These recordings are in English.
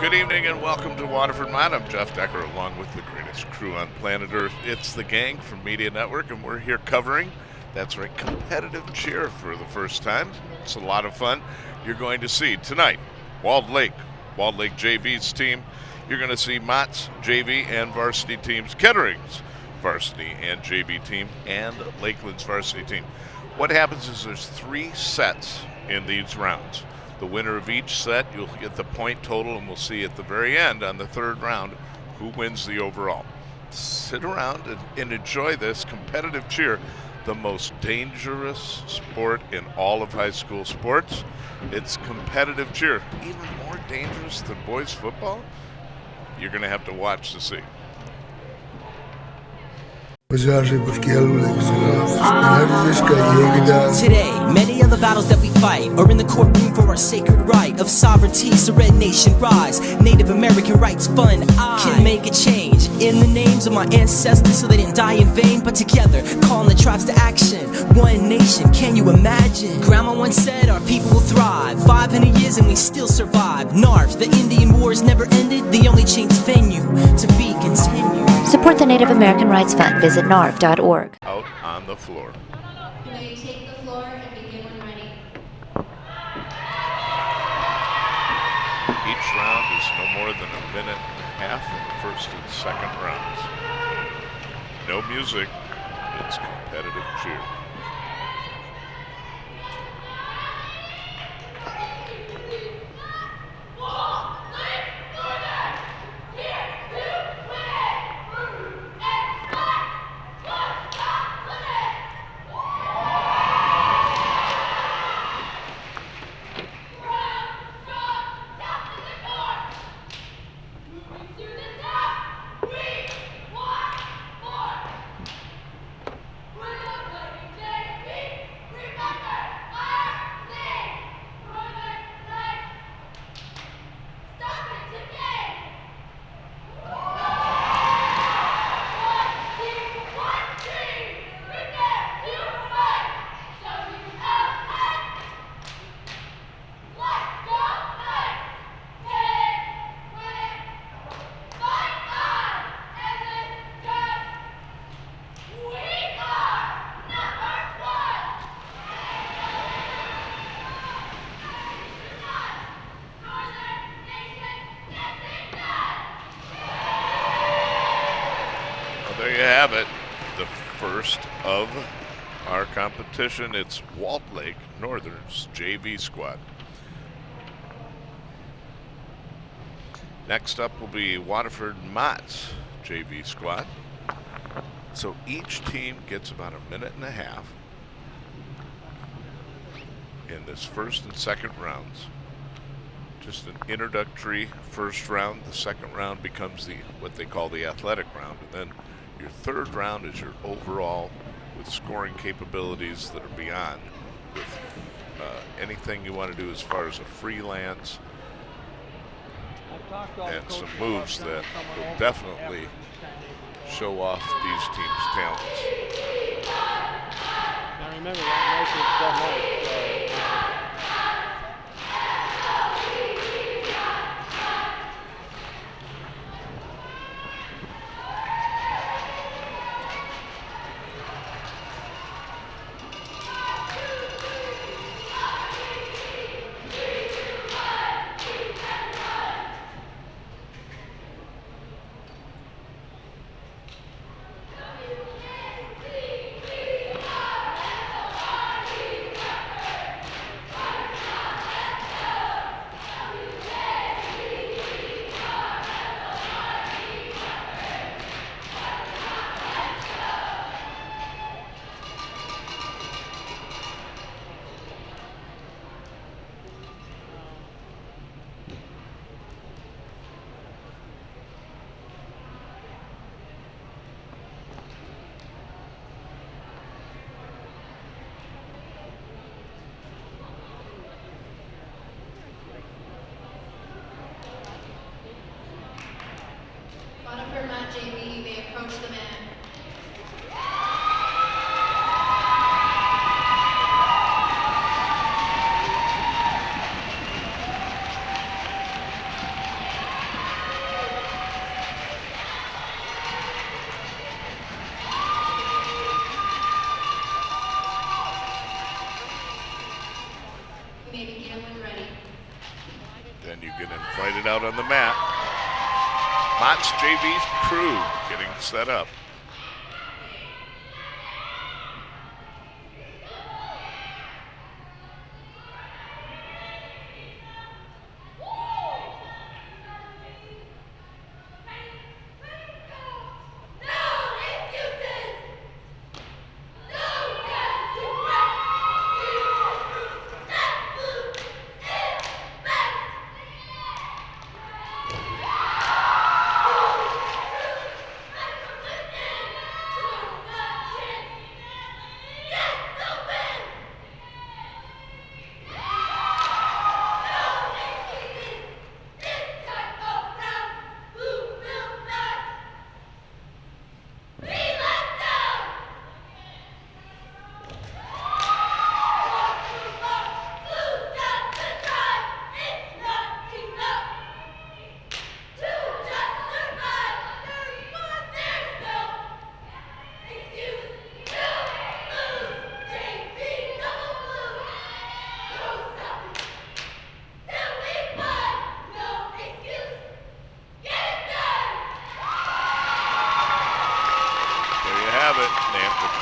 Good evening and welcome to Waterford Mott. I'm Jeff Decker along with the greatest crew on planet Earth. It's the gang from Media Network and we're here covering, that's right, competitive cheer for the first time. It's a lot of fun. You're going to see tonight Walled Lake JV's team. You're going to see Mott's JV and varsity teams, Kettering's varsity and JV team, and Lakeland's varsity team. What happens is there's 3 sets in these rounds. The winner of each set, you'll get the point total, and we'll see at the very end on the 3rd round who wins the overall. Sit around and enjoy this competitive cheer, the most dangerous sport in all of high school sports. It's competitive cheer, even more dangerous than boys football. You're going to have to watch to see. Today, many of the battles that we fight are in the courtroom for our sacred right of sovereignty, so Red Nation rise. Native American rights fund, I can make a change in the names of my ancestors so they didn't die in vain, but together, calling the tribes to action. One nation, can you imagine? Grandma once said our people will thrive. 500 years and we still survive. NARF, the Indian Wars never ended, the only changed venue to be continued. Support the Native American Rights Fund. Visit narv.org. Out on the floor. You may take the floor and begin when ready. Each round is no more than a minute and a half in the first and second rounds. No music, it's competitive cheer. There you have it, the first of our competition. It's Walled Lake Northern's JV squad. Next up will be Waterford Mott's JV squad. So each team gets about a minute and a half in this first and second rounds. Just an introductory first round. The second round becomes what they call the athletic round, and then your 3rd round is your overall with scoring capabilities that are beyond, with anything you want to do as far as a freelance and some moves that will definitely show off these teams' talents. Now remember that and you get invited out on the mat. Mott's JV crew getting set up.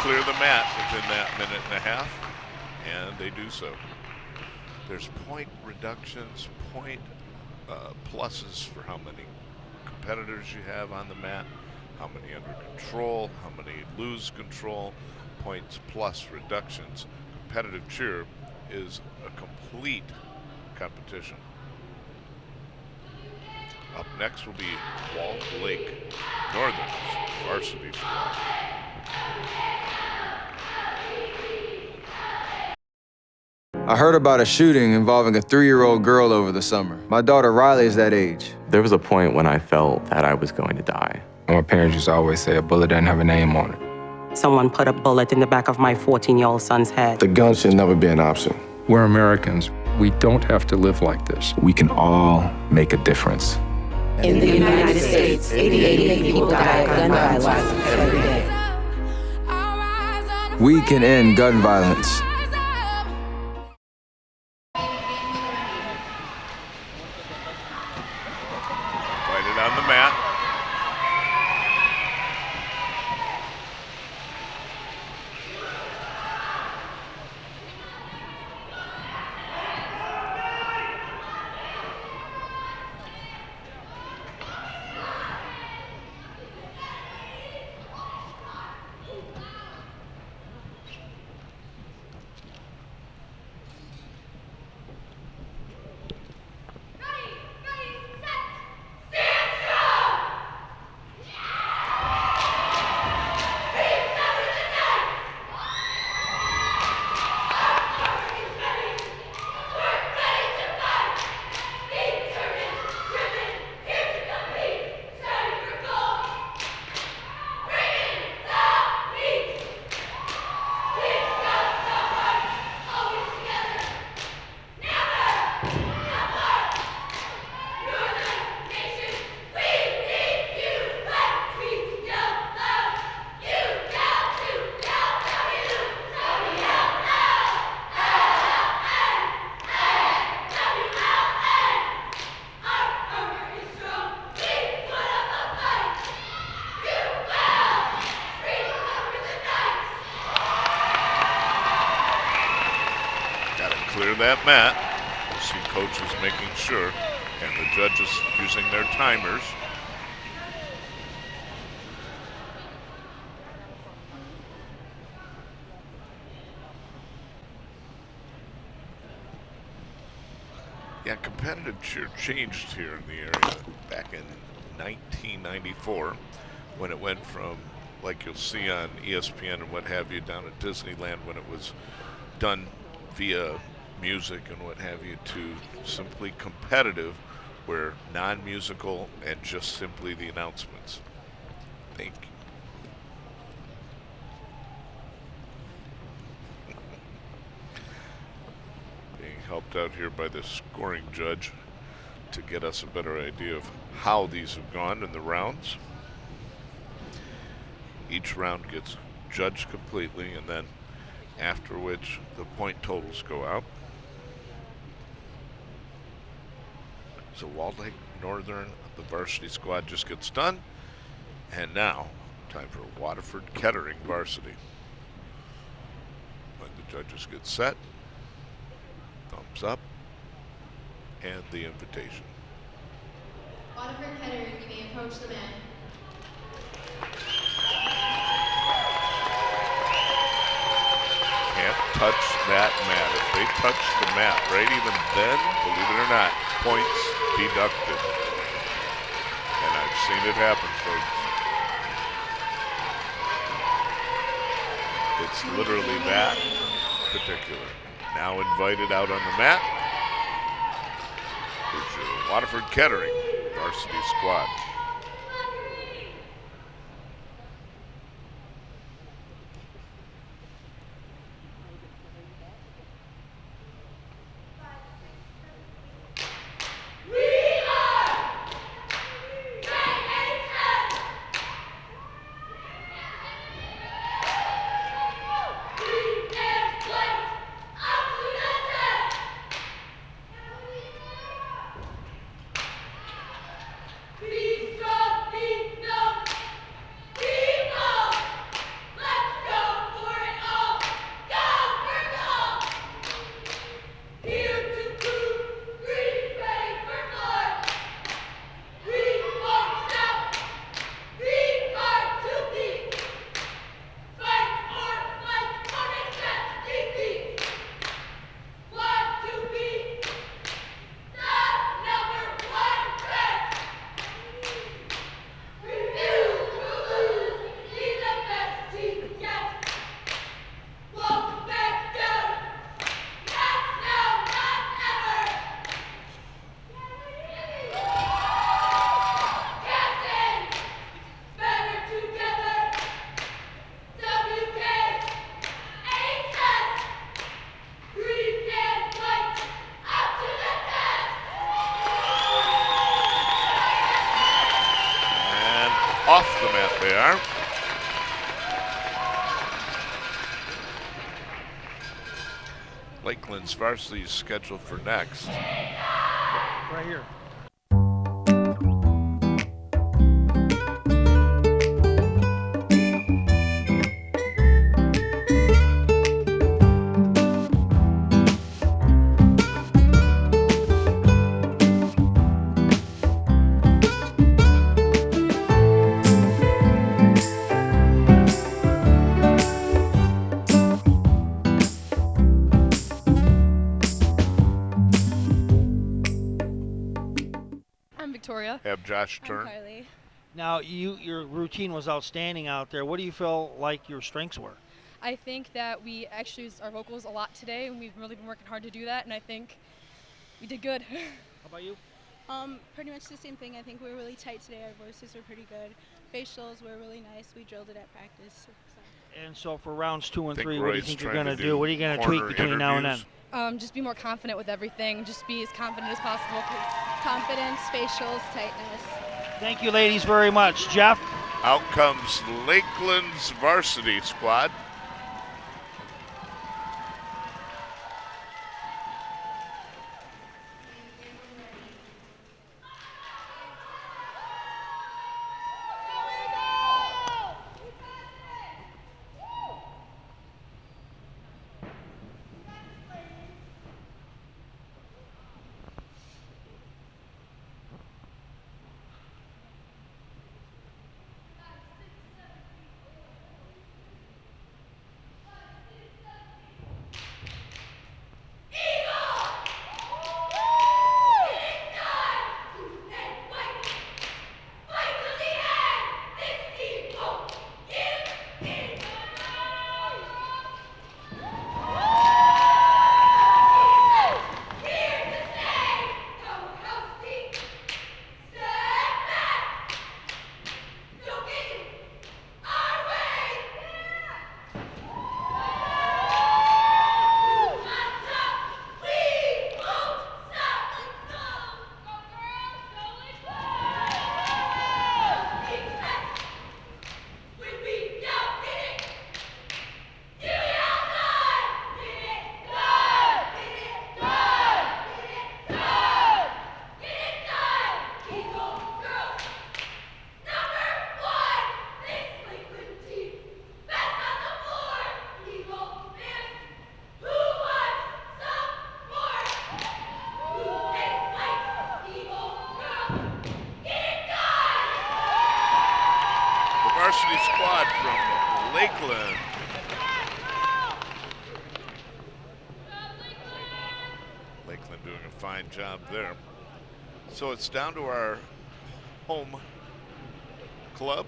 Clear the mat within that minute and a half, and they do so. There's point reductions, point pluses for how many competitors you have on the mat, how many under control, how many lose control, points plus reductions. Competitive cheer is a complete competition. Up next will be Walled Lake Northern's varsity squad. I heard about a shooting involving a 3-year-old girl over the summer. My daughter Riley is that age. There was a point when I felt that I was going to die. My parents used to always say a bullet doesn't have a name on it. Someone put a bullet in the back of my 14-year-old son's head. The gun should never be an option. We're Americans. We don't have to live like this. We can all make a difference. In the United States, 88 people die of gun violence every day. We can end gun violence. On the mat. Clear that mat. You see coaches making sure, and the judges using their timers. Yeah, competitive cheer changed here in the area back in 1994 when it went from, like you'll see on ESPN and what have you, down at Disneyland when it was done via music and what have you, to simply competitive, where non-musical and just simply the announcements. Thank you. Being helped out here by the scoring judge to get us a better idea of how these have gone in the rounds. Each round gets judged completely, and then after which the point totals go out. So Walled Lake Northern, the varsity squad just gets done. And now, time for Waterford Kettering varsity. When the judges get set, thumbs up, and the invitation. Waterford Kettering, you may approach the mat. Can't touch that mat. If they touch the mat, right even then, believe it or not, points deducted. And I've seen it happen, folks. It's literally that particular. Now invited out on the mat is your Waterford Kettering varsity squad. Off the mat they are. Lakeland's varsity is scheduled for next. Right here. Victoria. Have Josh turn. I'm Kylie. Now, your routine was outstanding out there. What do you feel like your strengths were? I think that we actually used our vocals a lot today, and we've really been working hard to do that, and I think we did good. How about you? Pretty much the same thing. I think we were really tight today. Our voices were pretty good. Facials were really nice. We drilled it at practice. And so for rounds 2 and 3, what do you Roy's think you're trying going to to do? What are you going to tweak between now and then? Just be more confident with everything. Just be as confident as possible. Confidence, facials, tightness. Thank you, ladies, very much. Jeff? Out comes Lakeland's varsity squad. from Lakeland. Lakeland doing a fine job there. So it's down to our home club.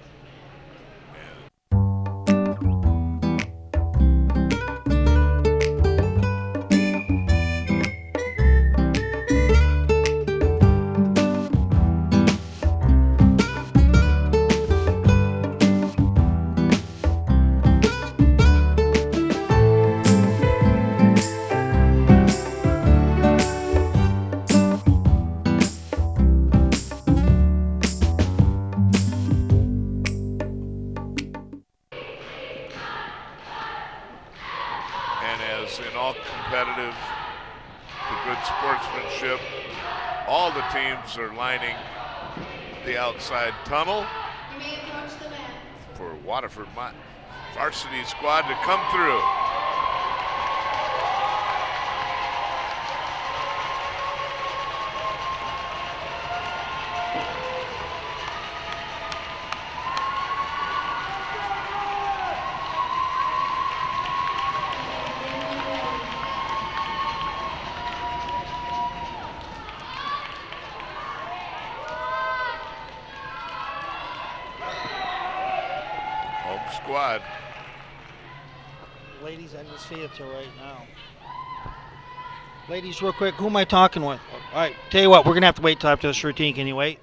In all competitive, the good sportsmanship, all the teams are lining the outside tunnel for Waterford Mott varsity squad to come through. Squad. Ladies, I didn't see it till right now. Ladies, real quick, who am I talking with? All right, tell you what, we're going to have to wait till after this routine. Can you wait?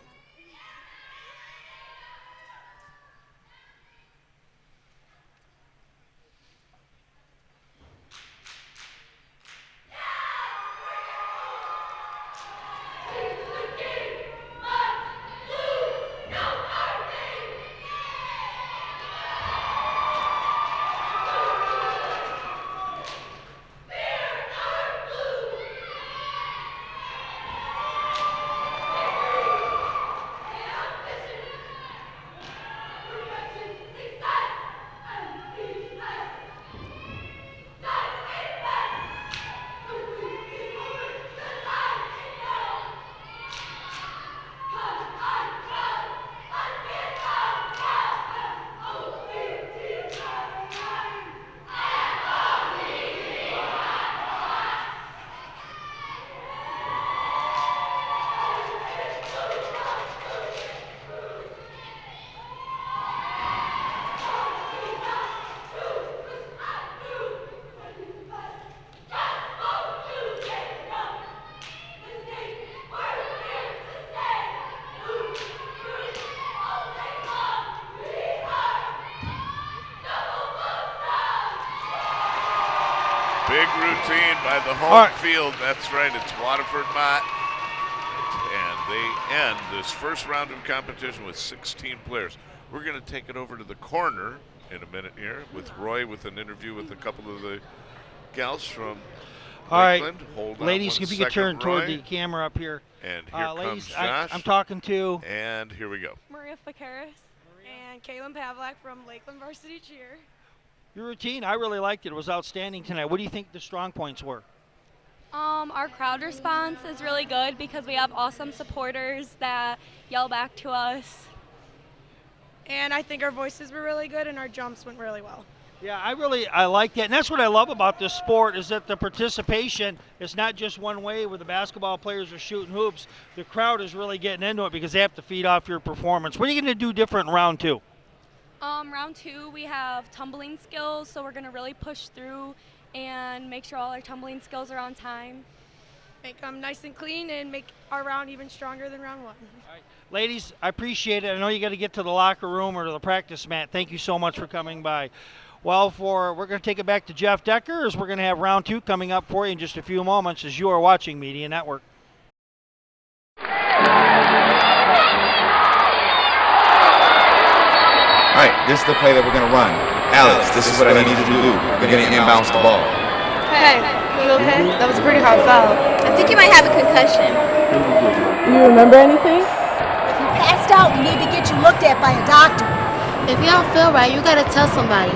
Big routine by the home field. That's right, it's Waterford Mott. And they end this first round of competition with 16 players. We're going to take it over to the corner in a minute here with Roy with an interview with a couple of the gals from Lakeland. Hold on ladies, if you could turn toward the camera up here. And here ladies, comes Josh. I'm talking to. And here we go. Maria Fakaris and Kaylin Pavlak from Lakeland Varsity Cheer. Your routine, I really liked it. It was outstanding tonight. What do you think the strong points were? Our crowd response is really good because we have awesome supporters that yell back to us. And I think our voices were really good and our jumps went really well. Yeah, I like that. And that's what I love about this sport is that the participation is not just one way where the basketball players are shooting hoops. The crowd is really getting into it because they have to feed off your performance. What are you going to do different in round two? Round two, we have tumbling skills, so we're going to really push through and make sure all our tumbling skills are on time. Make them nice and clean and make our round even stronger than round one. All right. Ladies, I appreciate it. I know you got to get to the locker room or to the practice mat. Thank you so much for coming by. Well, we're going to take it back to Jeff Decker as we're going to have round two coming up for you in just a few moments as you are watching Media Network. All right, this is the play that we're going to run. Alex, this is what I need you to do. We're going to inbounce the ball. Hey, you okay? That was a pretty hard foul. I think you might have a concussion. Do you remember anything? If you passed out, we need to get you looked at by a doctor. If you don't feel right, you got to tell somebody.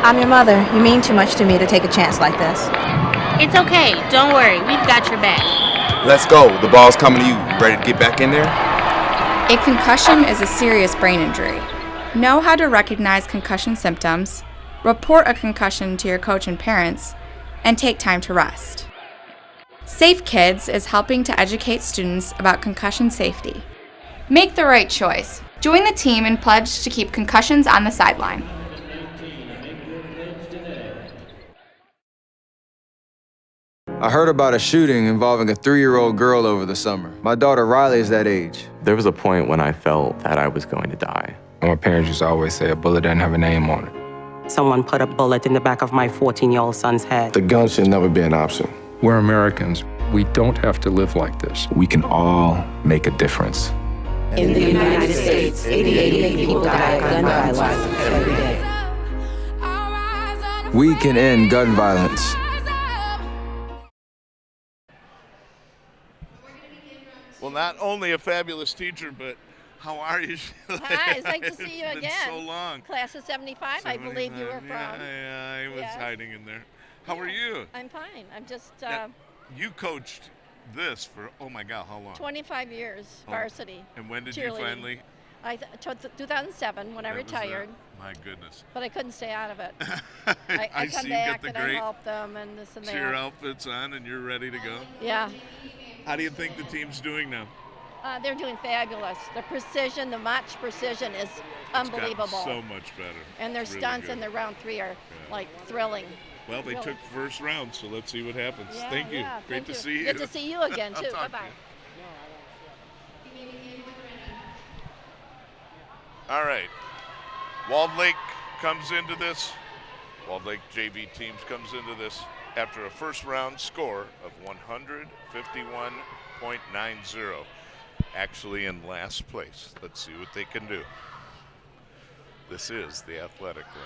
I'm your mother. You mean too much to me to take a chance like this. It's okay. Don't worry. We've got your back. Let's go. The ball's coming to you. Ready to get back in there? A concussion is a serious brain injury. Know how to recognize concussion symptoms, report a concussion to your coach and parents, and take time to rest. Safe Kids is helping to educate students about concussion safety. Make the right choice. Join the team and pledge to keep concussions on the sideline. I heard about a shooting involving a 3-year-old girl over the summer. My daughter Riley is that age. There was a point when I felt that I was going to die. My parents used to always say a bullet doesn't have a name on it. Someone put a bullet in the back of my 14-year-old son's head. The gun should never be an option. We're Americans. We don't have to live like this. We can all make a difference. In the United States, 88 people die of gun violence every day. We can end gun violence. Well, not only a fabulous teacher, but how are you? Hi, it's like to see you It's again. been so long. Class of 75, I believe you were from. Yeah, I was hiding in there. How are you? I'm fine. I'm just Now, you coached this for, oh my God, how long? 25 years, varsity. And when did you finally? 2007 when I retired. My goodness. But I couldn't stay out of it. I I see come you back get the and great I help them and this and that. cheer outfits on and you're ready to go? Yeah. How do you think the team's doing now? They're doing fabulous. The precision, the Mott's precision is unbelievable. It's gotten so much better. And their Really stunts good. in the round 3 are like thrilling. Well, they took first round, so let's see what happens. Yeah, Thank you. yeah, Great thank to see you. Good to see you again, I'll too. talk to Bye-bye. you. All right. Walled Lake comes into this. Walled Lake JV teams comes into this after a first round score of 151.90. Actually in last place. Let's see what they can do. This is the athletic wing.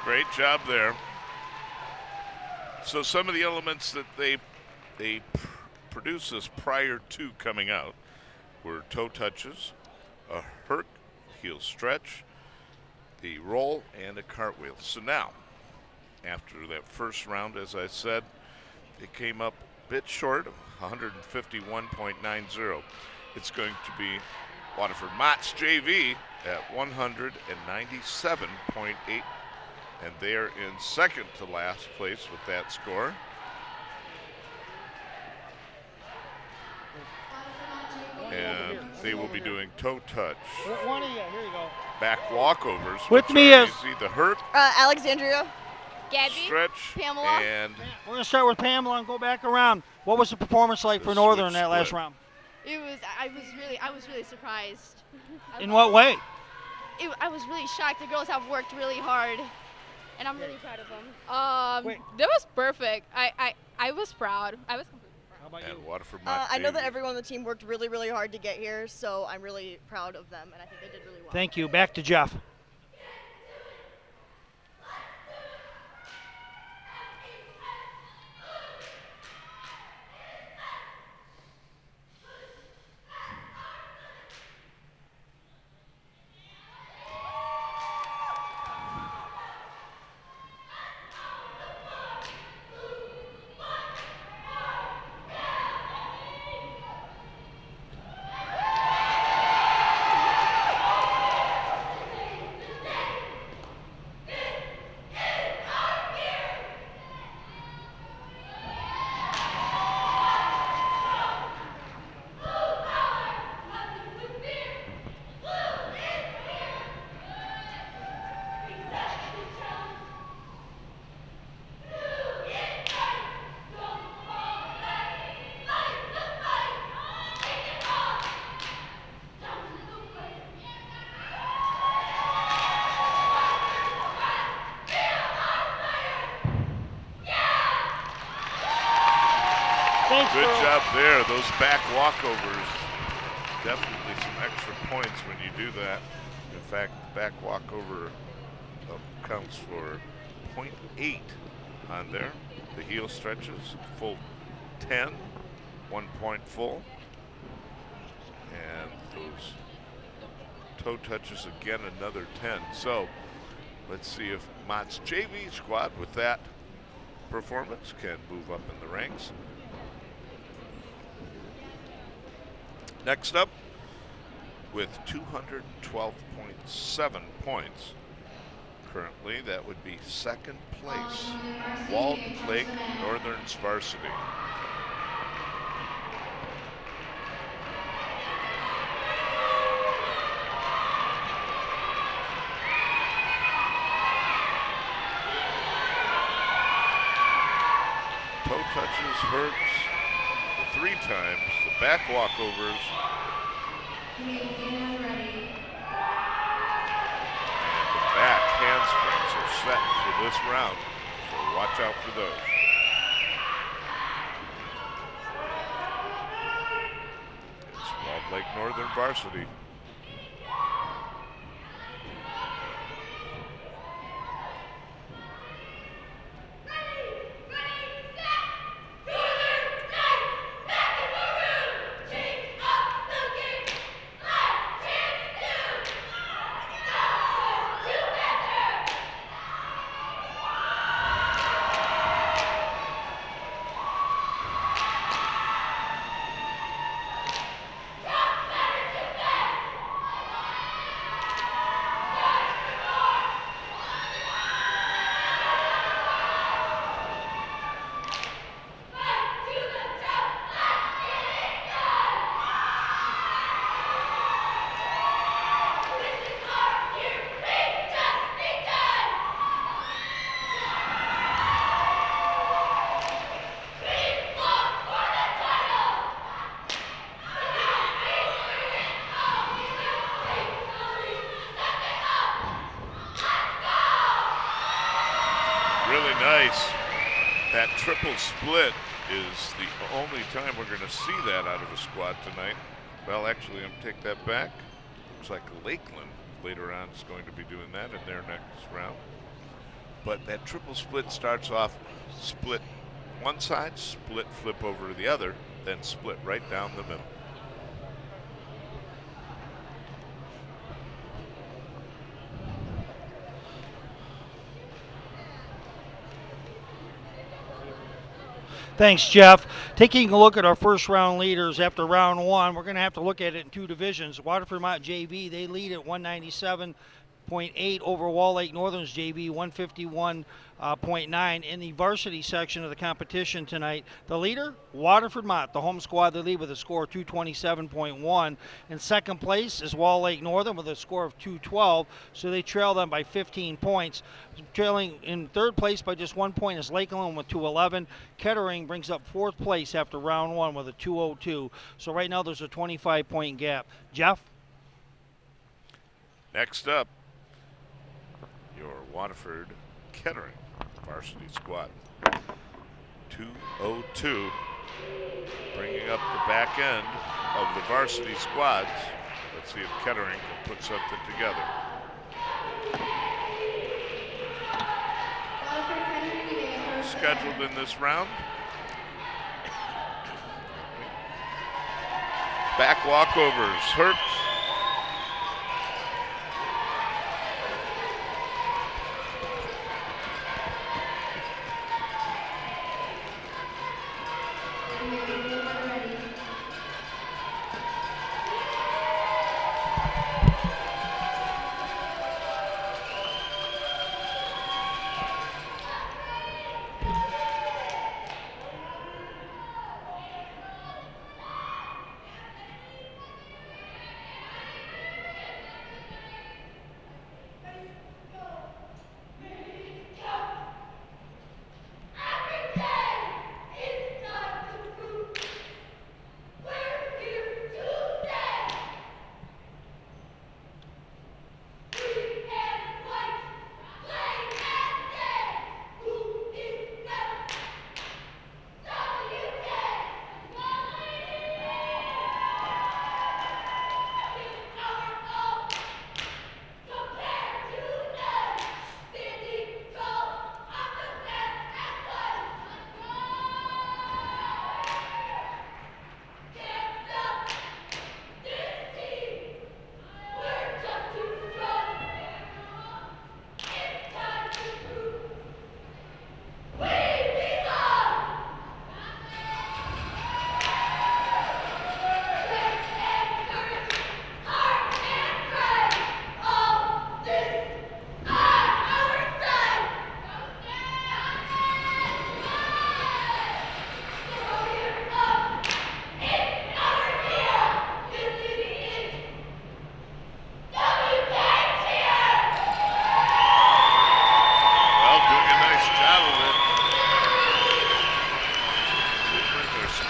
Great job there. So some of the elements that they produced this prior to coming out were toe touches, a Herc heel stretch, the roll, and a cartwheel. So now, after that first round, as I said, they came up a bit short of 151.90. It's going to be Waterford Mott's JV at 197.8. And they're in second to last place with that score. And they will be doing toe touch. One of you, here you go. Back walkovers. With which me are is easy. The Hurt, Alexandria. Gabby. stretch, Pamela. and We're going to start with Pamela and go back around. What was the performance like for Northern in that last split. round? I was really surprised. In what way? I was really shocked. The girls have worked really hard, and I'm really proud of them. That was perfect. I was proud. I was completely proud. How about and Waterford Mott. I know JV. that everyone on the team worked really, really hard to get here, so I'm really proud of them, and I think they did really well. Thank you. Back to Jeff. Thanks, Good girl. job there. Those back walkovers, definitely some extra points when you do that. In fact, the back walkover counts for 0.8 on there. The heel stretches, full 10, 1 point full. And those toe touches, again, another 10. So let's see if Mott's JV squad with that performance can move up in the ranks. Next up, with 212.7 points, currently that would be second place, Walled Lake Northern's varsity. Toe touches, hurts, the 3 times, the back walkovers. And the back handsprings are set for this round, so watch out for those. It's Walled Lake Northern varsity. Really nice. That triple split is the only time we're going to see that out of a squad tonight. Well, actually, I'm going to take that back. Looks like Lakeland later on is going to be doing that in their next round. But that triple split starts off split one side, split flip over to the other, then split right down the middle. Thanks, Jeff. Taking a look at our first round leaders after round 1, we're going to have to look at it in 2 divisions. Waterford Mott JV, they lead at 197.8 over Walled Lake Northern's JV, 151.9. In the varsity section of the competition tonight, the leader, Waterford Mott, the home squad, they lead with a score of 227.1. In second place is Walled Lake Northern with a score of 212, so they trail them by 15 points. Trailing in third place by just 1 point is Lakeland with 211. Kettering brings up fourth place after round 1 with a 202. So right now there's a 25-point gap. Jeff? Next up, your Waterford Kettering varsity squad. 202, bringing up the back end of the varsity squads. Let's see if Kettering can put something together. Scheduled in this round. Back walkovers, hurts.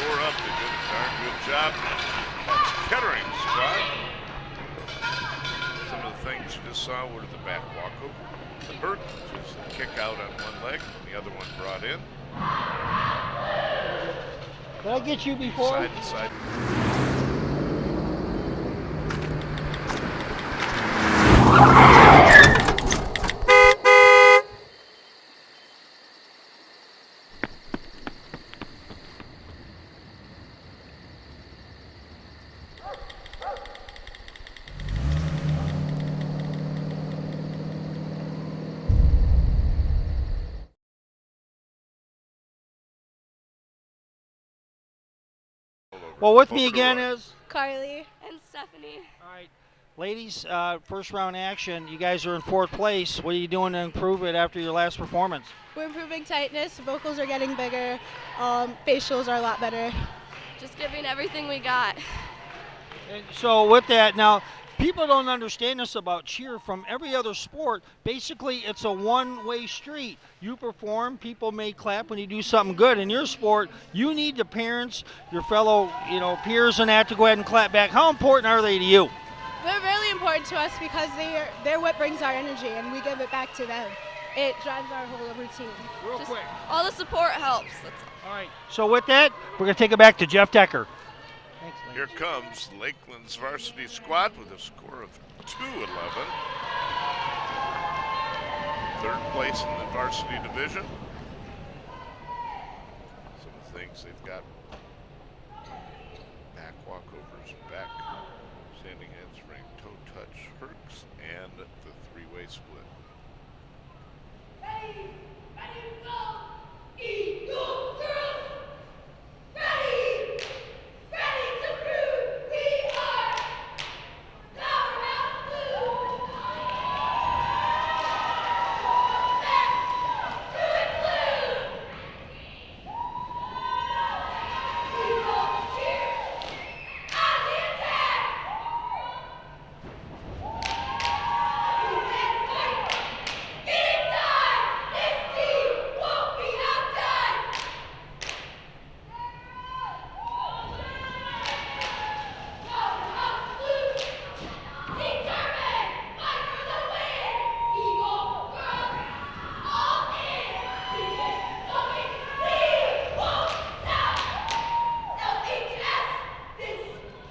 score up. They did a darn good job. That's Kettering's squad. Some of the things you just saw were the back walkover, the hurt, which is the kick out on one leg, and the other one brought in. Did I get you before? Side to side. Well, with me again is Carly and Stephanie. All right, ladies, first round action. You guys are in 4th place. What are you doing to improve it after your last performance? We're improving tightness. Vocals are getting bigger. Facials are a lot better. Just giving everything we got. And so with that, now people don't understand this about cheer. From every other sport, basically it's a one-way street. You perform, people may clap when you do something good. In your sport, you need the parents, your fellow, peers and that to go ahead and clap back. How important are they to you? They're really important to us because they're what brings our energy, and we give it back to them. It drives our whole routine. Real quick. All the support helps. That's all. All right. So with that, we're going to take it back to Jeff Decker. Thanks, Here comes Lakeland's varsity squad with a score of 211. 3rd place in the varsity division. Some of the things they've got: back walkovers, back standing handspring, toe touch, hooks, and the 3-way split. Ready, ready, go! Eagle girls! Ready! Ready to prove we are Powerhouse Blue! Back to it blue! Eagle cheer! On the attack! Get inside! This team won't be outdone! Powerhouse Blue! Determined! Fight for the win! Eagle girls! All in! We ain't going! We won't stop! LHS! This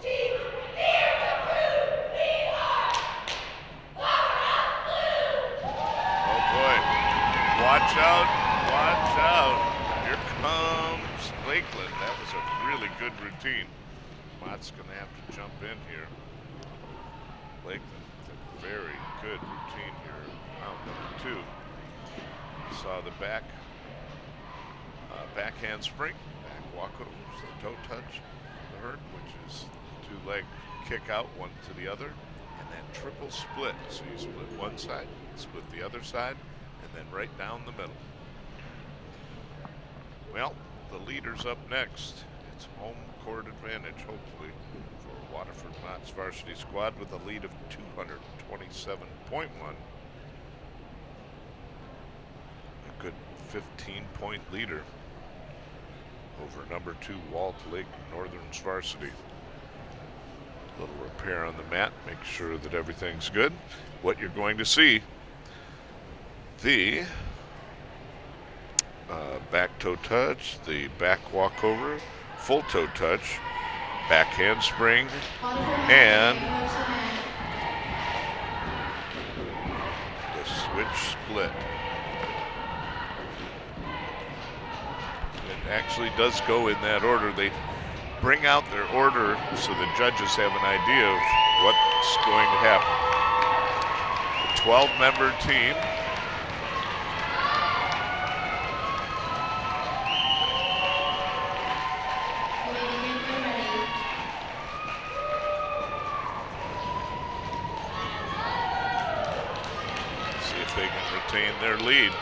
team's here to prove we are Powerhouse Blue! Oh boy, watch out, watch out. Here comes Lakeland. That was a really good routine. Mott's gonna have to jump in here. Lakeland, a very good routine here. Round number 2. You saw the back handspring, back walkovers, the toe touch, the hurt, which is 2-leg kick out, one to the other, and that triple split. So you split one side, split the other side, and then right down the middle. Well, the leader's up next. It's home court advantage, hopefully, for Waterford Mott's varsity squad with a lead of 227.1. A good 15-point leader over number 2 Walt Lake Northern's varsity. A little repair on the mat, make sure that everything's good. What you're going to see, the back toe touch, the back walkover, full toe touch, back handspring, and the switch split. It actually does go in that order. They bring out their order so the judges have an idea of what's going to happen. The 12-member team see if they can retain their lead.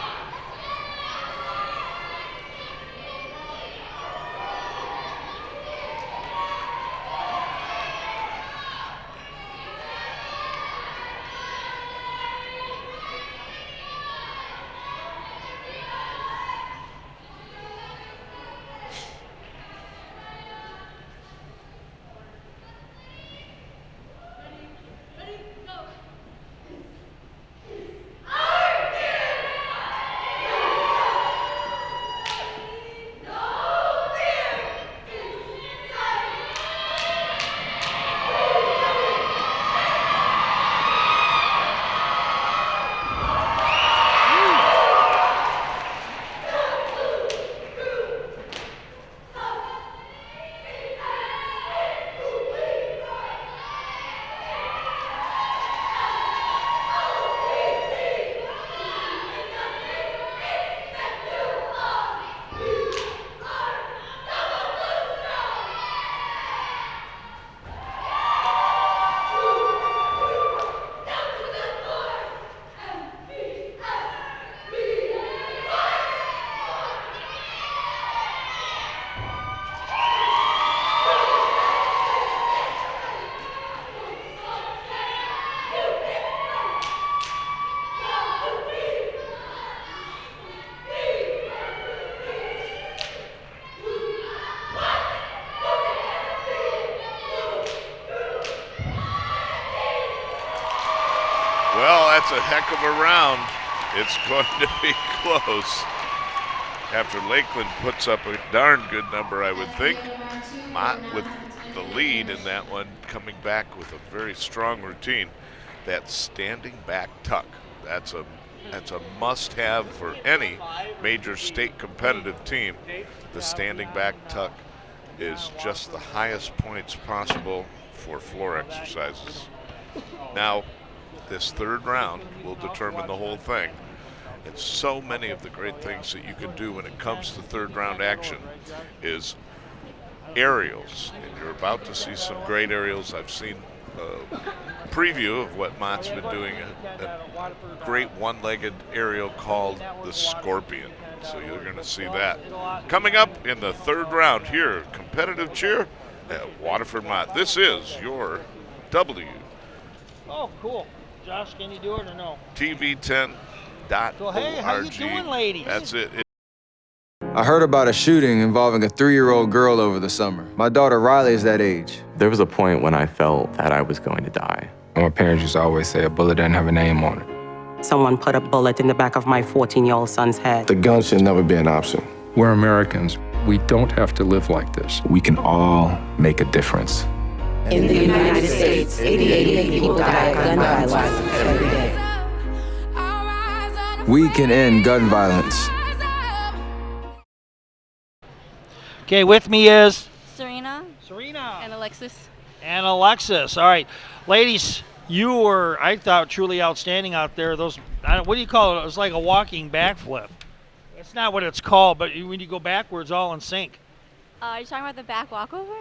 that's a heck of a round. It's going to be close. After Lakeland puts up a darn good number, I would think. Mott with the lead in that one, coming back with a very strong routine. That standing back tuck. That's a must-have for any major state competitive team. The standing back tuck is just the highest points possible for floor exercises. Now, this third round will determine the whole thing. And so many of the great things that you can do when it comes to third round action is aerials. And you're about to see some great aerials. I've seen a preview of what Mott's been doing, a great one-legged aerial called the Scorpion. So you're going to see that. Coming up in the third round here, competitive cheer at Waterford Mott. This is your W. Oh, cool. Josh, can you do it or no? TV10.org. So, hey, how you doing, ladies? That's it. I heard about a shooting involving a 3-year-old girl over the summer. My daughter Riley is that age. There was a point when I felt that I was going to die. My parents used to always say a bullet doesn't have a name on it. Someone put a bullet in the back of my 14-year-old son's head. The gun should never be an option. We're Americans. We don't have to live like this. We can all make a difference. In the United States, 88 people die of gun violence every day. We can end gun violence. Okay, with me is Serena. Serena. And Alexis. And Alexis. All right. Ladies, you were, I thought, truly outstanding out there. Those, what do you call it? It was like a walking backflip. That's not what it's called, but when you go backwards, all in sync. Are you talking about the back walkover?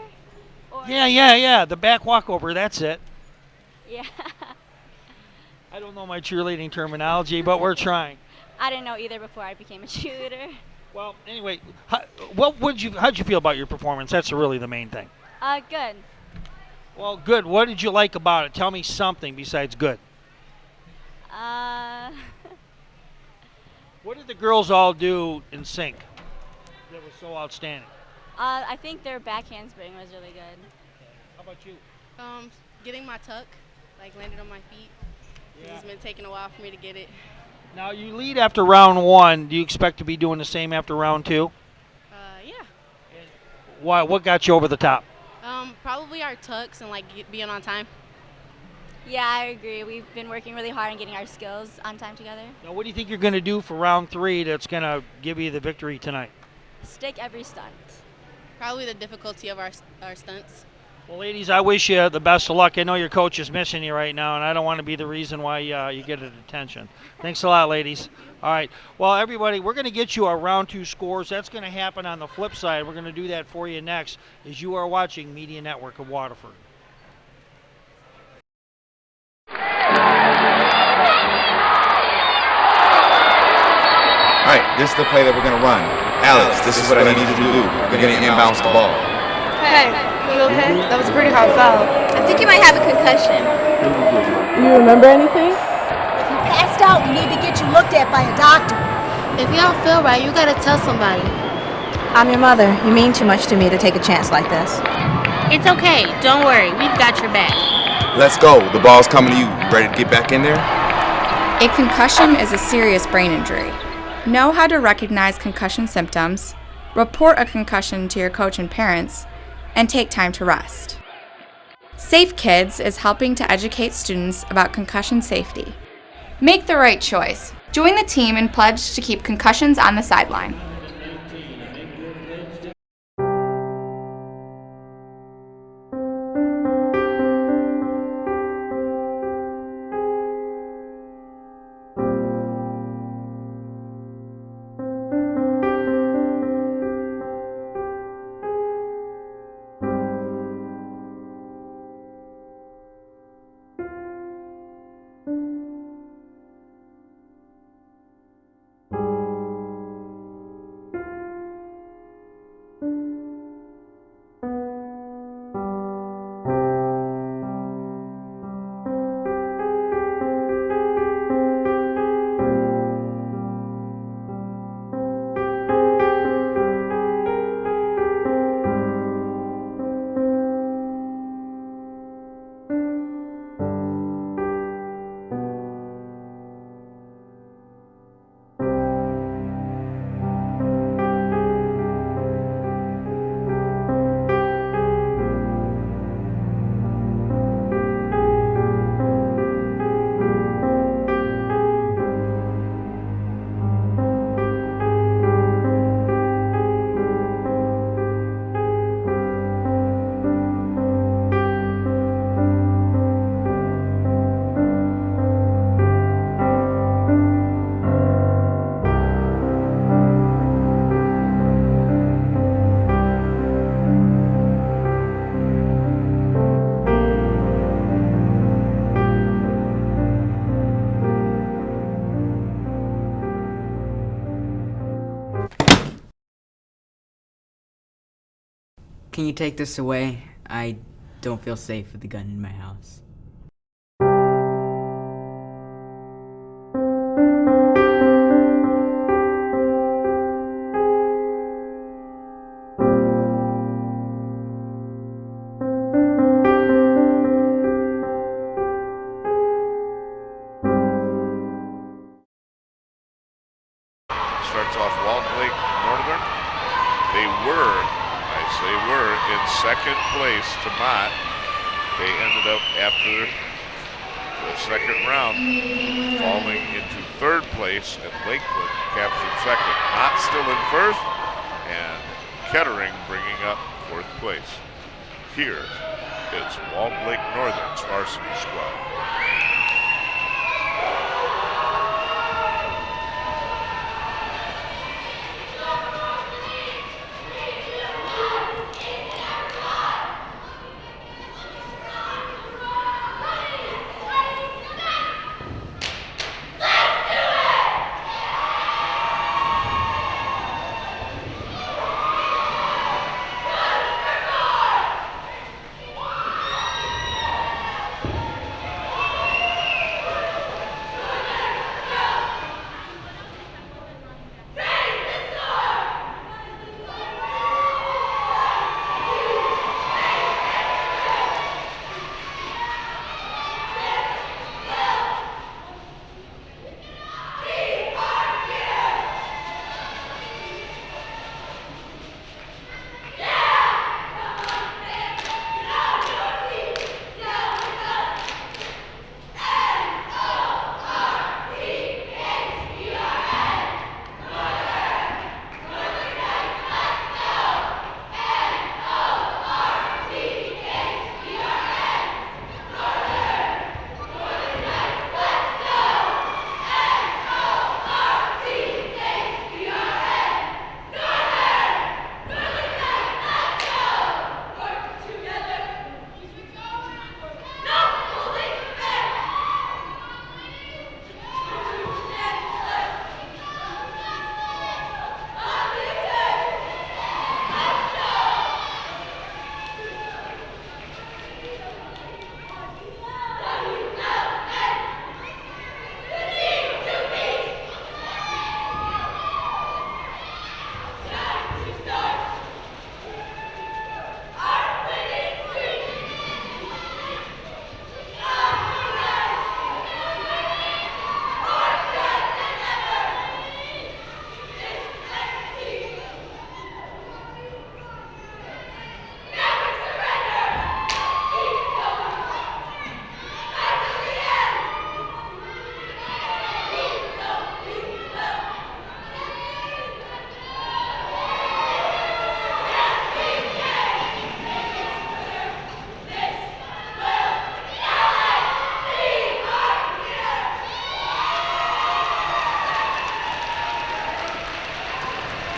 Or Yeah. The back walkover, that's it. Yeah. I don't know my cheerleading terminology, but we're trying. I didn't know either before I became a cheerleader. Well, anyway, how'd you feel about your performance? That's really the main thing. Good. Well, good. What did you like about it? Tell me something besides good. What did the girls all do in sync that was so outstanding? I think their back handspring was really good. How about you? Getting my tuck, landed on my feet. Yeah. It's been taking a while for me to get it. Now, you lead after round one. Do you expect to be doing the same after round two? Yeah. Why? What got you over the top? Probably our tucks and being on time. Yeah, I agree. We've been working really hard on getting our skills on time together. Now, what do you think you're going to do for round three that's going to give you the victory tonight? Stick every stunt. Probably the difficulty of our stunts. Well, ladies, I wish you the best of luck. I know your coach is missing you right now, and I don't want to be the reason why you get a detention. Thanks a lot, ladies. All right. Well, everybody, we're going to get you our round two scores. That's going to happen on the flip side. We're going to do that for you next as you are watching Media Network of Waterford. All right, this is the play that we're going to run. Alex, this is what I need you to do. You're going to inbounce the ball. Hey, you okay? That was a pretty hard foul. I think you might have a concussion. Do you remember anything? If you passed out, we need to get you looked at by a doctor. If you don't feel right, you gotta tell somebody. I'm your mother. You mean too much to me to take a chance like this. It's okay. Don't worry. We've got your back. Let's go. The ball's coming to you. Ready to get back in there? A concussion is a serious brain injury. Know how to recognize concussion symptoms, report a concussion to your coach and parents, and take time to rest. Safe Kids is helping to educate students about concussion safety. Make the right choice. Join the team and pledge to keep concussions on the sideline. Can you take this away? I don't feel safe with the gun in my house. Starts off Walt Lake Northern. They were, I say were, in second place to Mott. They ended up after the second round falling into third place, and Lakewood captured second. Mott still in first, and Kettering bringing up fourth place. Here is Walt Lake Northern's varsity squad.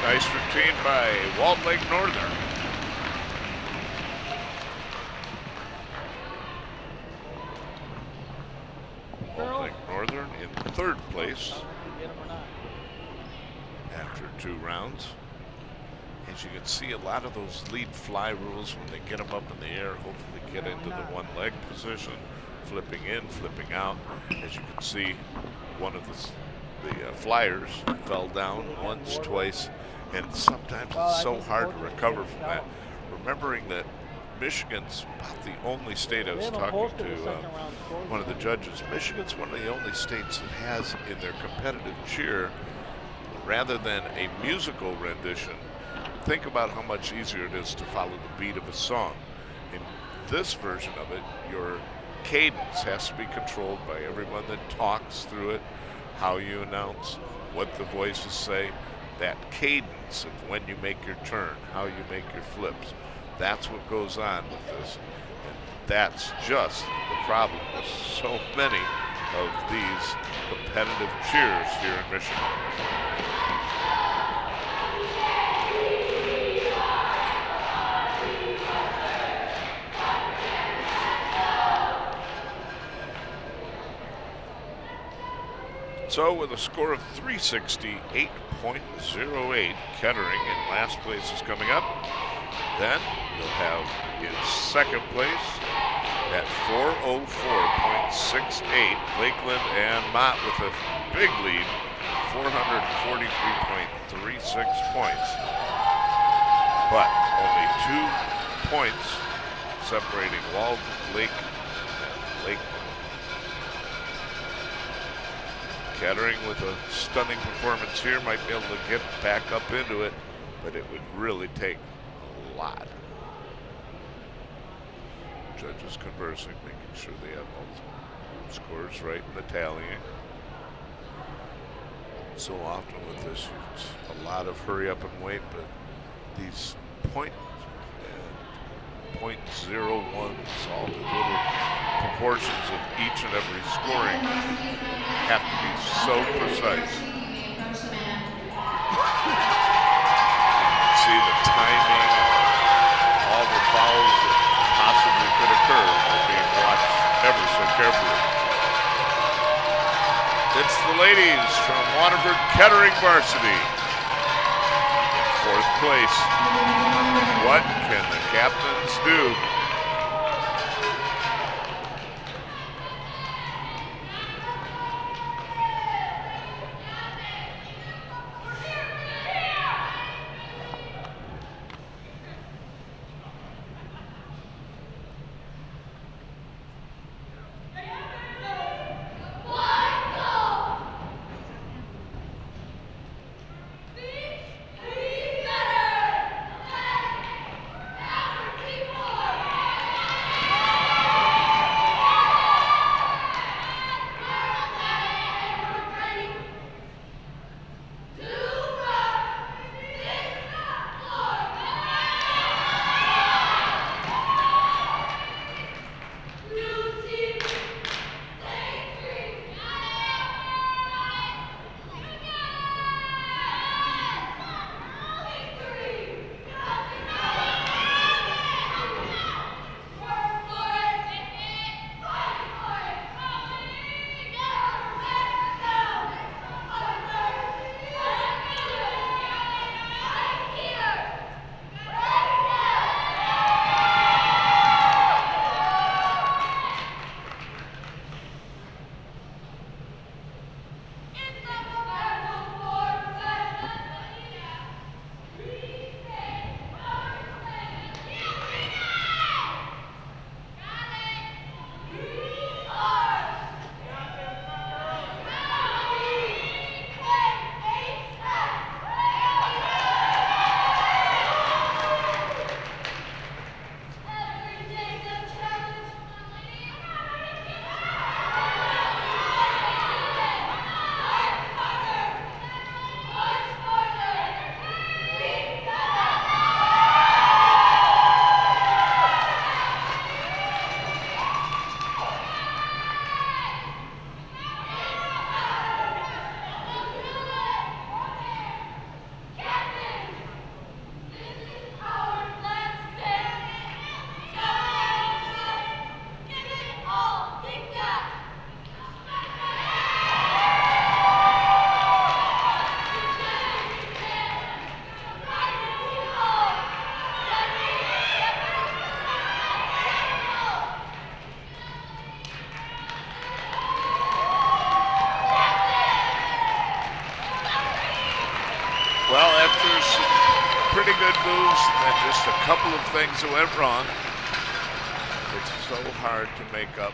Nice routine by Walt Lake Northern. Walt Lake Northern in third place after 2 rounds. As you can see, a lot of those lead fly rules, when they get them up in the air, hopefully get into the one leg position, flipping in, flipping out. As you can see, one of the flyers fell down once, twice, and sometimes it's so hard to recover from that. Remembering that Michigan's about the only state, I was talking to one of the judges, Michigan's one of the only states that has in their competitive cheer, rather than a musical rendition, think about how much easier it is to follow the beat of a song. In this version of it, your cadence has to be controlled by everyone that talks through it, how you announce, what the voices say, that cadence of when you make your turn, how you make your flips. That's what goes on with this. And that's just the problem with so many of these competitive cheers here in Michigan. So with a score of 368.08, Kettering in last place is coming up. Then you'll have in second place at 404.68, Lakeland and Mott with a big lead, 443.36 points. But only 2 points separating Walled Lake and Lakeland. Kettering with a stunning performance here might be able to get back up into it, but it would really take a lot. Judges conversing, making sure they have all the scores right in the tallying. So often with this, it's a lot of hurry up and wait, but these .01s, all the little proportions of each and every scoring have to be so precise. See the timing, all the fouls that possibly could occur are being watched ever so carefully. It's the ladies from Waterford Kettering Varsity. Fourth place. What can the captains do? Well, after some pretty good moves and just a couple of things that went wrong, it's so hard to make up.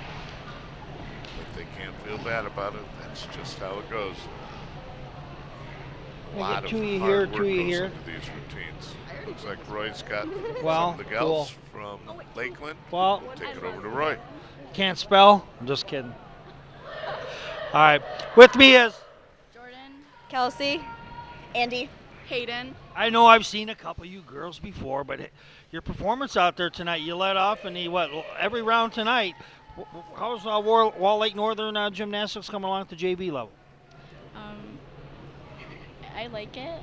But they can't feel bad about it. That's just how it goes. A lot of hard work goes into these routines. Looks like Roy's got some of the gals from Lakeland. Well, we'll take it over to Roy. Can't spell? I'm just kidding. All right. With me is Jordan, Kelsey, Andy, Hayden. I know I've seen a couple of you girls before, but your performance out there tonight, you led off in the, every round tonight. How's Wall Lake Northern gymnastics coming along at the JV level? I like it.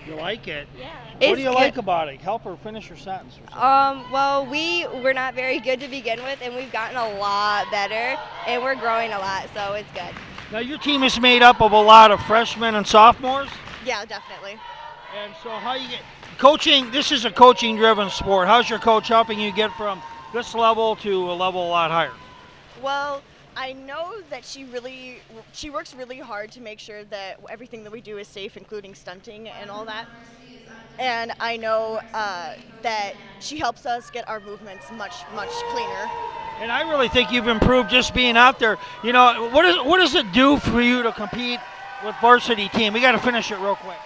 You like it? Yeah. What do you like about it? Help her finish her sentence. Well, we were not very good to begin with, and we've gotten a lot better, and we're growing a lot, so it's good. Now, your team is made up of a lot of freshmen and sophomores? Yeah, definitely. And so how you Coaching, this is a coaching-driven sport. How's your coach helping you get from this level to a level a lot higher? Well, I know that she works really hard to make sure that everything that we do is safe, including stunting and all that. And I know that she helps us get our movements much cleaner. And I really think you've improved just being out there. You know, what does it do for you to compete with varsity team? We got to finish it real quick.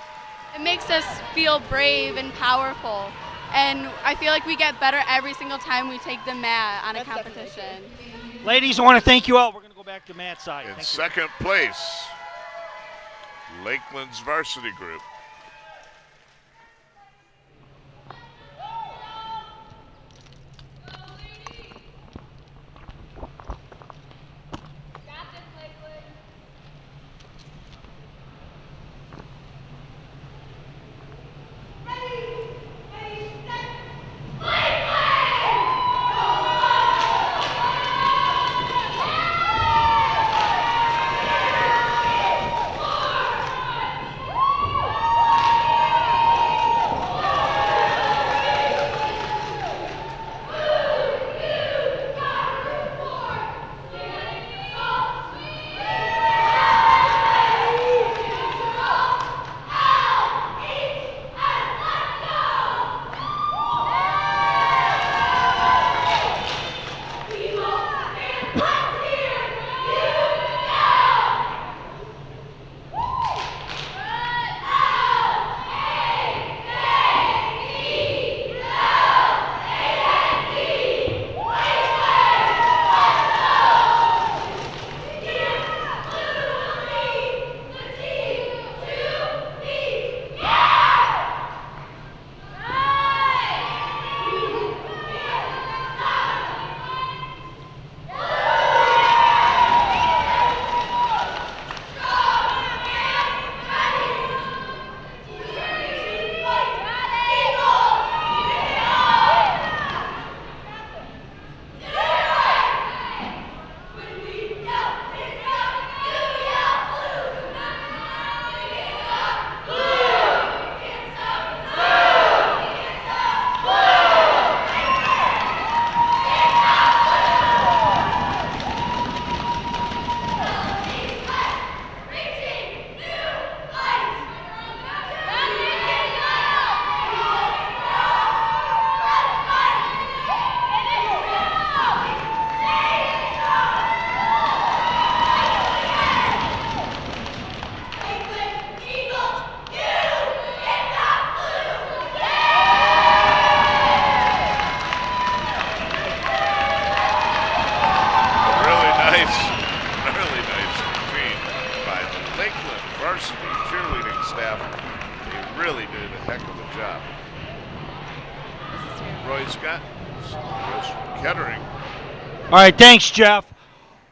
It makes us feel brave and powerful. And I feel like we get better every single time we take the mat on a competition. Ladies, I want to thank you all. We're going to go back to Matt's side. In second place, Lakeland's varsity group. All right, thanks, Jeff.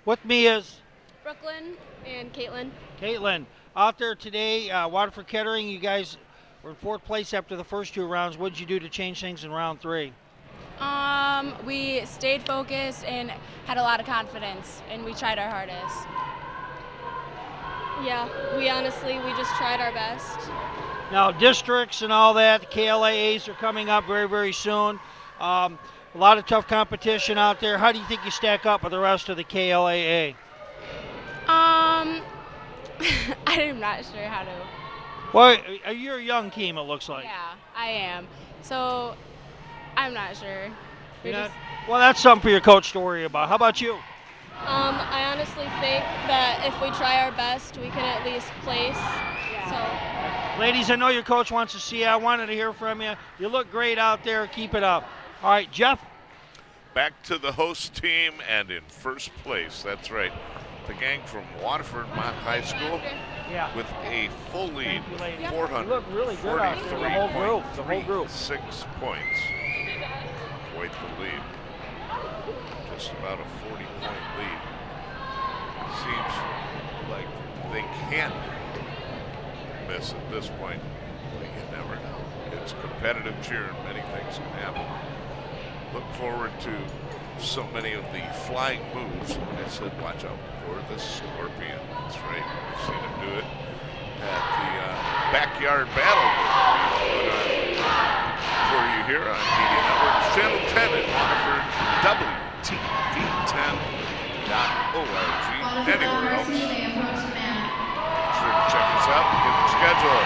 With me is Brooklyn and Caitlin. Caitlin, out there today, Waterford Kettering, you guys were in fourth place after the first two rounds. What did you do to change things in round three? We stayed focused and had a lot of confidence, and we tried our hardest. Yeah, we just tried our best. Now, districts and all that, KLAAs are coming up very, very soon. A lot of tough competition out there. How do you think you stack up with the rest of the KLAA? I'm not sure how to. Well, you're a young team, it looks like. Yeah, I am. So, I'm not sure. Well, that's something for your coach to worry about. How about you? I honestly think that if we try our best, we can at least place. Yeah. So, ladies, I know your coach wants to see you. I wanted to hear from you. You look great out there. Keep it up. All right, Jeff. Back to the host team and in first place. That's right. The gang from Waterford Mott High School with a full lead, 443.36 points. Quite the lead. Just about a 40-point lead. Seems like they can't miss at this point, but you never know. It's competitive cheer and many things can happen. Look forward to so many of the flying moves. Like I said, watch out for the Scorpion. That's right. We've seen him do it at the backyard battle. For you here on Media Network, Channel 10 at Waterford, WTV10.org. Anywhere else. Make sure to check us out and get the schedule.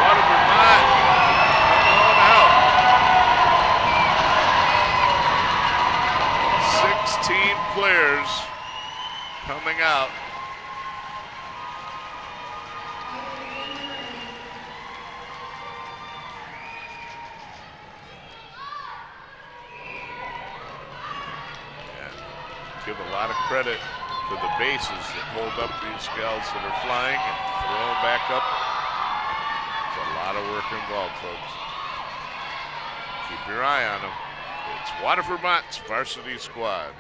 Waterford Mott coming on out. 16 players coming out. Give a lot of credit to the bases that hold up these scouts that are flying and throw them back up. It's a lot of work involved, folks. Keep your eye on them. It's Waterford Mott's varsity squad.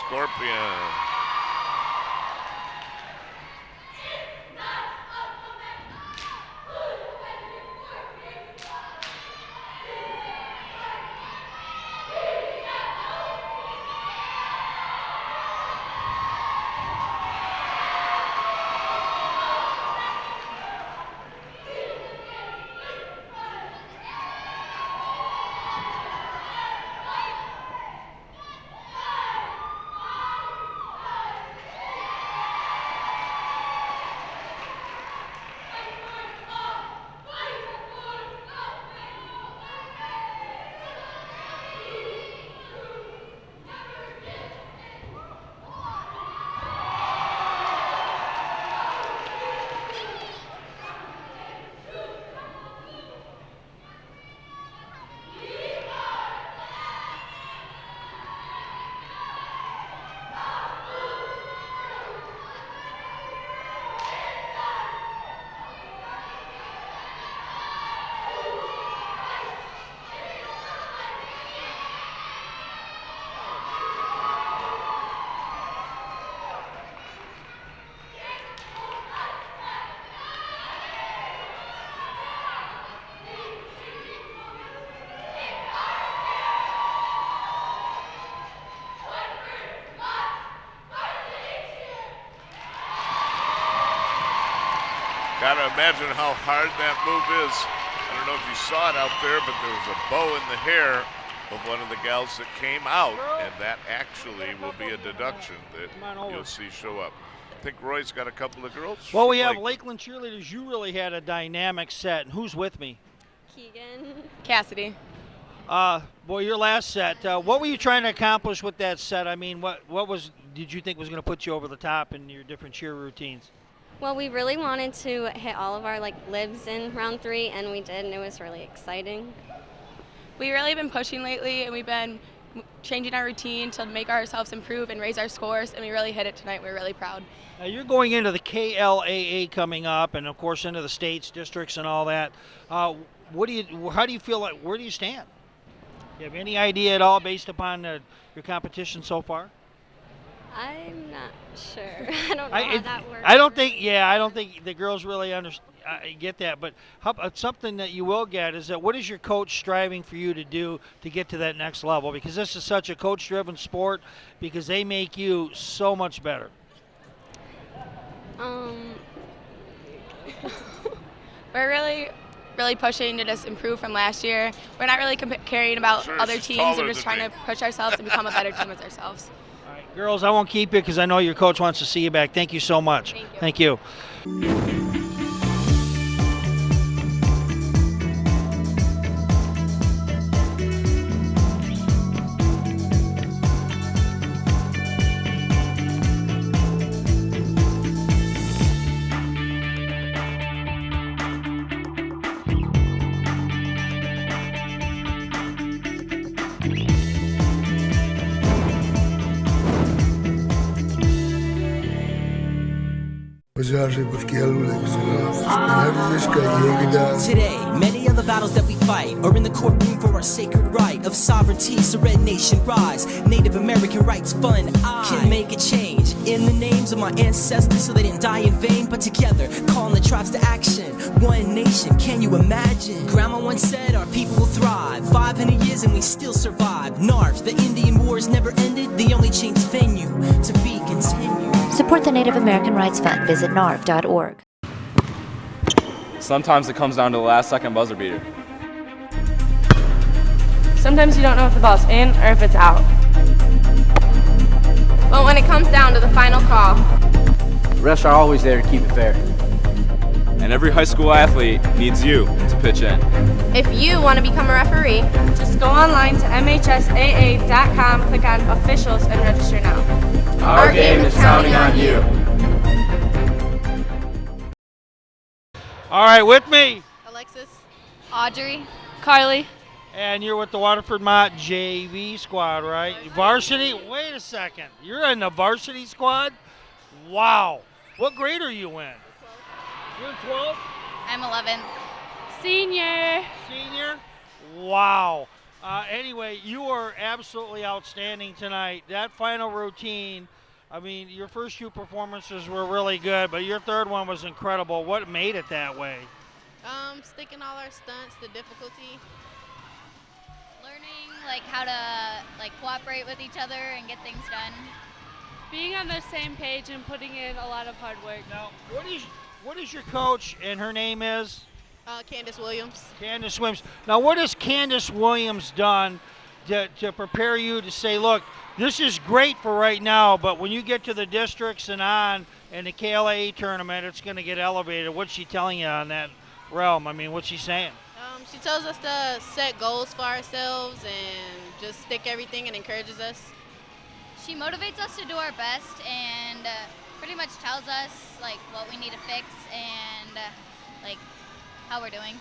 Scorpion. Gotta imagine how hard that move is. I don't know if you saw it out there, but there was a bow in the hair of one of the gals that came out, and that actually will be a deduction that you'll see show up. I think Roy's got a couple of girls. Well, we have Lakeland cheerleaders. You really had a dynamic set. And who's with me? Keegan. Cassidy. Boy, your last set. What were you trying to accomplish with that set? I mean, what did you think was going to put you over the top in your different cheer routines? Well, we really wanted to hit all of our libs in round 3, and we did, and it was really exciting. We've really been pushing lately, and we've been changing our routine to make ourselves improve and raise our scores, and we really hit it tonight. We're really proud. Now you're going into the KLAA coming up, and of course into the states, districts, and all that. How do you feel like? Where do you stand? Do you have any idea at all based upon your competition so far? I'm not sure. I don't know how that works. I don't think the girls really get that. But something that you will get is that what is your coach striving for you to do to get to that next level? Because this is such a coach-driven sport, because they make you so much better. We're really pushing to just improve from last year. We're not really caring about other teams. We're just trying to push ourselves and become a better team as ourselves. All right, girls, I won't keep you because I know your coach wants to see you back. Thank you so much. Thank you. Today, many of the battles that we fight are in the courtroom for our sacred right of sovereignty, so Red Nation rise. Native American rights fund, I can make a change in the names of my ancestors so they didn't die in vain, but together, calling the tribes to action. One nation, can you imagine? Grandma once said our people will thrive. 500 years and we still survive. NARF, the Indian Wars never ended, the only change venue to be continued. Support the Native American Rights Fund. Visit narv.org. Sometimes it comes down to the last second buzzer beater. Sometimes you don't know if the ball's in or if it's out. But when it comes down to the final call, The refs are always there to keep it fair. And every high school athlete needs you to pitch in. if you want to become a referee, just go online to mhsaa.com, click on officials, and register now. Our game is counting on you. All right, with me. Alexis, Audrey, Carly. And you're with the Waterford Mott JV squad, right? Varsity? Wait a second. You're in the varsity squad? Wow. What grade are you in? 12. You're 12? I'm 11. Senior. Senior? Wow. Anyway, you are absolutely outstanding tonight. That final routine, I mean, your first two performances were really good, but your third one was incredible. What made it that way? Sticking all our stunts, the difficulty. Learning like how to cooperate with each other and get things done. Being on the same page and putting in a lot of hard work. Now, what is your coach, and her name is? Candace Williams. Candace Williams. Now, what has Candace Williams done to prepare you to say, look, this is great for right now, but when you get to the districts and on in the KLAA tournament, it's going to get elevated. What's she telling you on that realm? I mean, what's she saying? She tells us to set goals for ourselves and just stick everything and encourages us. She motivates us to do our best and pretty much tells us like what we need to fix and like how we're doing.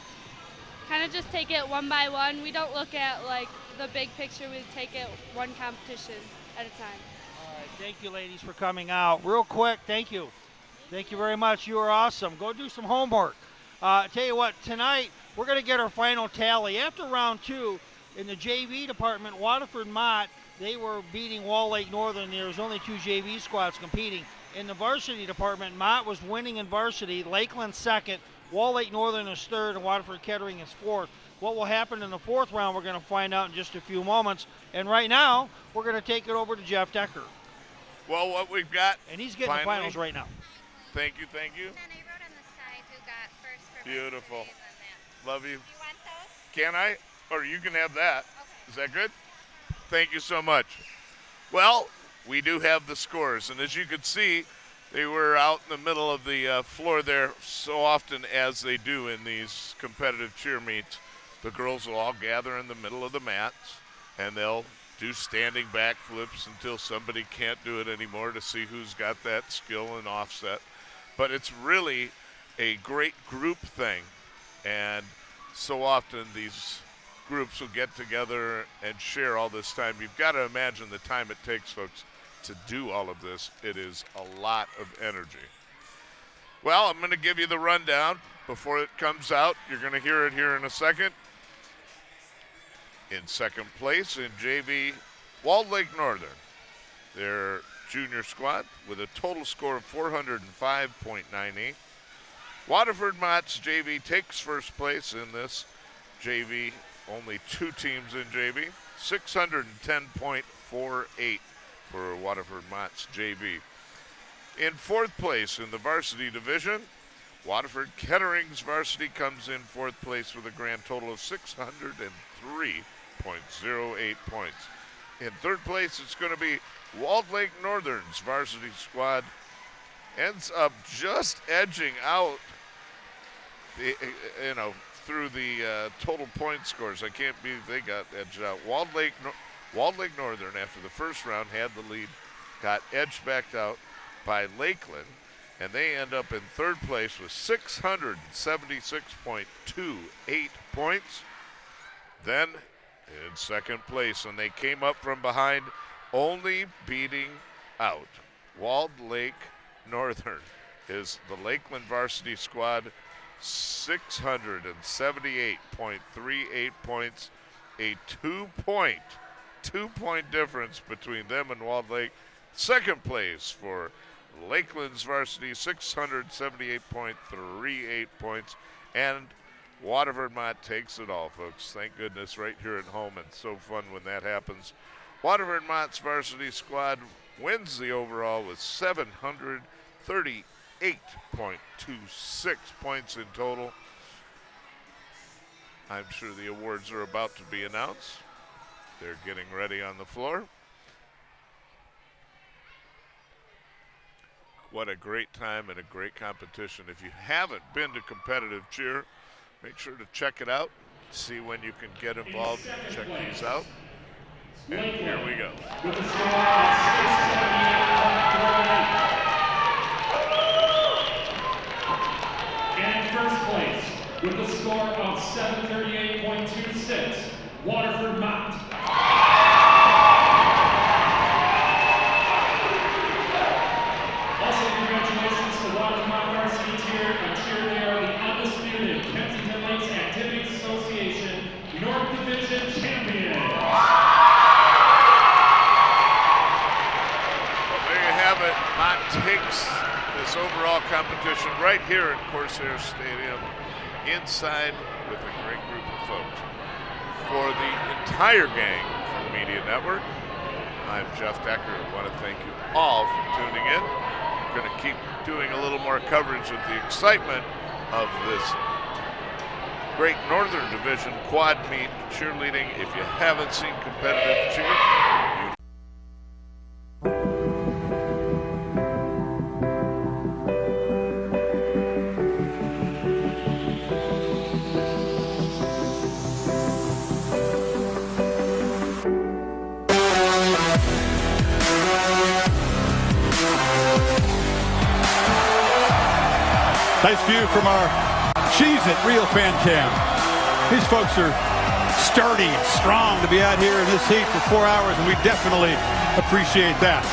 Kind of just take it one by one. We don't look at like the big picture. We take it one competition at a time. All right, thank you, ladies, for coming out. Real quick, thank you. Thank you very much. You are awesome. Go do some homework. Tell you what, tonight we're going to get our final tally. After round two, in the JV department, Waterford Mott, they were beating Wall Lake Northern. There was only two JV squads competing. In the varsity department, Mott was winning in varsity, Lakeland second, Wall Lake Northern is third, and Waterford Kettering is fourth. What will happen in the fourth round, we're going to find out in just a few moments. And right now, we're going to take it over to Jeff Decker. Well, what we've got, and he's getting the finals right now. Thank you, thank you. Beautiful. Love you. You want those? Can I? Or you can have that. Okay. Is that good? Thank you so much. Well, we do have the scores, and as you can see, they were out in the middle of the floor there so often as they do in these competitive cheer meets. The girls will all gather in the middle of the mats, and they'll do standing back flips until somebody can't do it anymore to see who's got that skill and offset. But it's really a great group thing, and so often these groups will get together and share all this time. You've got to imagine the time it takes, folks, to do all of this. It is a lot of energy. Well, I'm going to give you the rundown before it comes out. You're going to hear it here in a second. In second place in JV, Walled Lake Northern, their junior squad, with a total score of 405.98. Waterford Mott's JV takes first place in this JV. Only two teams in JV. 610.48 for Waterford Mott's JV. In fourth place in the varsity division, Waterford Kettering's varsity comes in fourth place with a grand total of 603.08 points. In third place, it's going to be Walled Lake Northern's varsity squad. Ends up just edging out through the total point scores. I can't believe they got edged out. Walled Lake Northern, after the first round, had the lead, got edged back out by Lakeland, and they end up in third place with 676.28 points. Then in second place, and they came up from behind, only beating out Walled Lake Northern is the Lakeland varsity squad, 678.38 points, a two-point difference between them and Walled Lake. Second place for Lakeland's varsity, 678.38 points, and Waterford Mott takes it all, folks. Thank goodness, right here at home, and so fun when that happens. Waterford Mott's varsity squad wins the overall with 738.26 points in total. I'm sure the awards are about to be announced. They're getting ready on the floor. What a great time and a great competition. If you haven't been to competitive cheer, make sure to check it out. See when you can get involved. Check these out. And here we go. And first place, with a score of 738.26, Waterford Mott. Also, congratulations to Waterford Mott varsity cheer and cheer. They are the undisputed Kensington Lakes Activities Association North Division champions. Mott takes this overall competition right here at Corsair Stadium, inside with a great group of folks. For the entire gang from Media Network, I'm Jeff Decker. I want to thank you all for tuning in. We're going to keep doing a little more coverage of the excitement of this great Northern Division quad meet cheerleading. If you haven't seen competitive cheer, nice view from our Cheez-It Real Fan Cam. These folks are sturdy and strong to be out here in this heat for 4 hours, and we definitely appreciate that.